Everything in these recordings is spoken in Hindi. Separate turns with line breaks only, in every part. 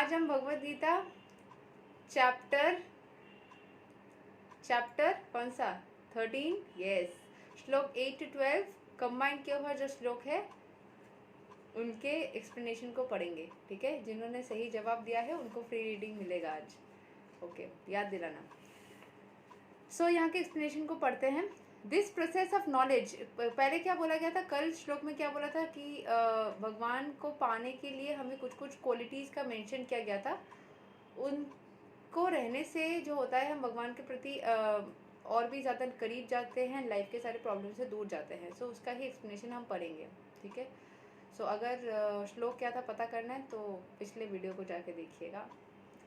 आज हम भगवद गीता चैप्टर कौन सा 13, यस, श्लोक 8 to 12 कंबाइन किया हुआ जो श्लोक है उनके एक्सप्लेनेशन को पढ़ेंगे। ठीक है, जिन्होंने सही जवाब दिया है उनको फ्री रीडिंग मिलेगा आज। ओके, याद दिलाना। सो यहाँ के एक्सप्लेनेशन को पढ़ते हैं। दिस प्रोसेस ऑफ नॉलेज, पहले क्या बोला गया था, कल श्लोक में क्या बोला था कि भगवान को पाने के लिए हमें कुछ कुछ क्वालिटीज़ का मेंशन किया गया था। उनको रहने से जो होता है हम भगवान के प्रति और भी ज़्यादा करीब जाते हैं, लाइफ के सारे प्रॉब्लम से दूर जाते हैं। सो उसका ही एक्सप्लेनेशन हम पढ़ेंगे। ठीक है, सो अगर श्लोक क्या था पता करना है तो पिछले वीडियो को जाके देखिएगा।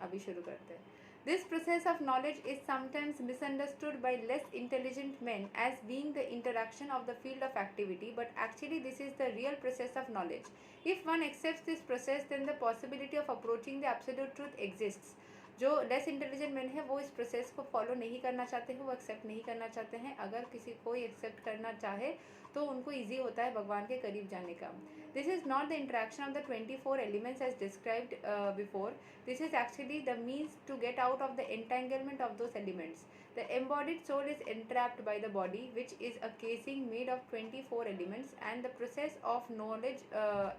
अभी शुरू करते हैं। This process of knowledge is sometimes misunderstood by less intelligent men as being the interaction of the field of activity, but actually this is the real process of knowledge. If one accepts this process, then the possibility of approaching the absolute truth exists. जो लेस इंटेलिजेंट मैन है वो इस प्रोसेस को फॉलो नहीं करना चाहते हैं, वो एक्सेप्ट नहीं करना चाहते हैं। अगर किसी कोई एक्सेप्ट करना चाहे तो उनको ईजी होता है भगवान के करीब जाने का। This is not the interaction of the 24 elements as described before. This is actually the means to get out of the entanglement of those elements. The embodied soul is entrapped by the body, which is a casing made of 24 elements, and the process of knowledge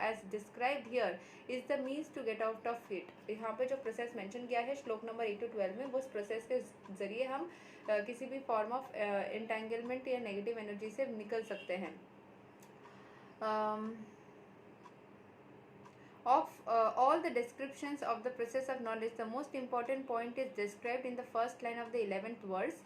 as described here is the means to get out of it. यहाँ पे जो प्रोसेस मेंशन किया है श्लोक नंबर 8 to 12 में, वो उस प्रोसेस के जरिए हम किसी भी फॉर्म ऑफ एंटेंगलमेंट या नेगेटिव एनर्जी से निकल सकते हैं। Of all the descriptions of the process of knowledge, the most important point is described in the first line of the 11th verse.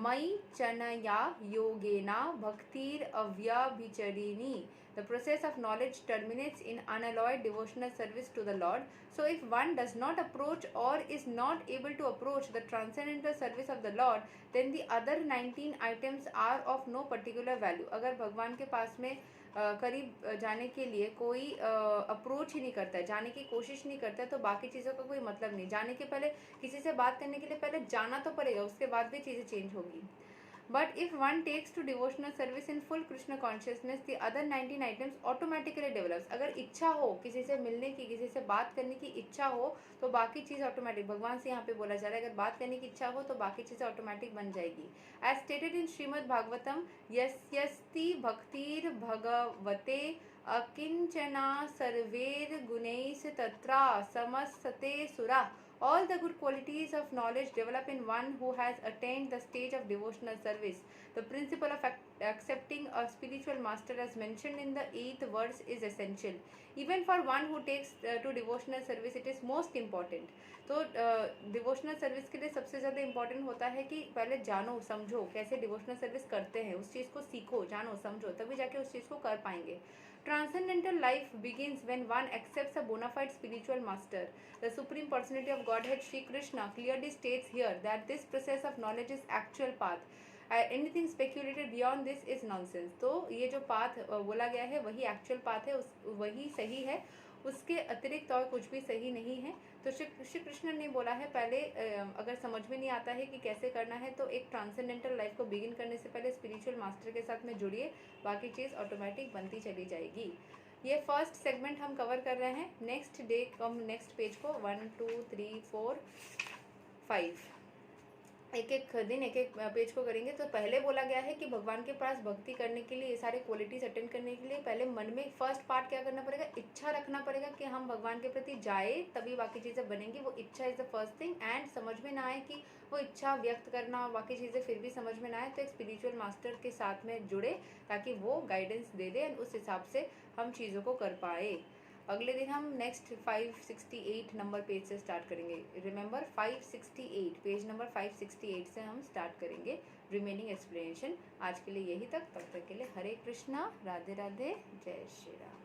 Mai chanaya yogena bhaktir avyabhicharini. The process of knowledge terminates in unalloyed devotional service to the Lord. So if one does not approach or is not able to approach the transcendental service of the Lord, then the other 19 items are of no particular value. अगर भगवान के पास में करीब जाने के लिए कोई अप्रोच ही नहीं करता है, जाने की कोशिश नहीं करता है, तो बाकी चीज़ों का कोई मतलब नहीं। जाने के पहले, किसी से बात करने के लिए पहले जाना तो पड़ेगा, उसके बाद भी चीज़ें चेंज होगी। But if one takes to devotional service in full Krishna consciousness, the other 19 items automatically develops. अगर इच्छा हो किसी से मिलने की, किसी से बात करने की इच्छा हो, तो बाकी चीज़ ऑटोमेटिक, भगवान से यहाँ पे बोला जा रहा है, अगर बात करने की इच्छा हो तो बाकी चीज़ें ऑटोमेटिक बन जाएगी। As stated in Shrimad Bhagavatam, यस्यस्ति भक्तिर भगवते अकिंचना सर्वेर गुणैः तत्रा समस्तते सुरा. All the good qualities of knowledge develop in one who has attained the stage of devotional service. The principle of accepting a spiritual master as mentioned in the 8th verse is essential. Even for one who takes to devotional service, it is most important. तो डिवोशनल सर्विस के लिए सबसे ज़्यादा इम्पॉर्टेंट होता है कि पहले जानो समझो कैसे डिवोशनल सर्विस करते हैं, उस चीज़ को सीखो, जानो समझो, तभी जाके उस चीज़ को कर पाएंगे। Transcendental life begins when one accepts a bona fide spiritual master. The Supreme Personality of Godhead Shri Krishna clearly states here that this process of knowledge is actual path. Anything speculated beyond this is nonsense. तो ये जो पाथ बोला गया है वही एक्चुअल पाथ है, वही सही है, उसके अतिरिक्त और कुछ भी सही नहीं है। तो श्री कृष्ण ने बोला है पहले अगर समझ में नहीं आता है कि कैसे करना है, तो एक ट्रांसेंडेंटल लाइफ को बिगिन करने से पहले स्पिरिचुअल मास्टर के साथ में जुड़िए, बाकी चीज़ ऑटोमेटिक बनती चली जाएगी। ये फर्स्ट सेगमेंट हम कवर कर रहे हैं। नेक्स्ट डे हम नेक्स्ट पेज को 1 2 3 4 5 एक एक दिन एक एक पेज को करेंगे। तो पहले बोला गया है कि भगवान के पास भक्ति करने के लिए, ये सारे क्वालिटीज अटेंड करने के लिए पहले मन में फर्स्ट पार्ट क्या करना पड़ेगा, इच्छा रखना पड़ेगा कि हम भगवान के प्रति जाए, तभी बाकी चीज़ें बनेंगी। वो इच्छा is the first thing. And समझ में ना आए कि वो इच्छा व्यक्त करना, बाकी चीज़ें फिर भी समझ में ना आए, तो एक स्पिरिचुअल मास्टर के साथ में जुड़े ताकि वो गाइडेंस दे दे, उस हिसाब से हम चीज़ों को कर पाए। अगले दिन हम नेक्स्ट 568 नंबर पेज से स्टार्ट करेंगे। रिमेंबर 568, पेज नंबर 568 से हम स्टार्ट करेंगे रिमेनिंग एक्सप्लेनेशन। आज के लिए यही तक, तब तक के लिए हरे कृष्णा, राधे राधे, जय श्री राम।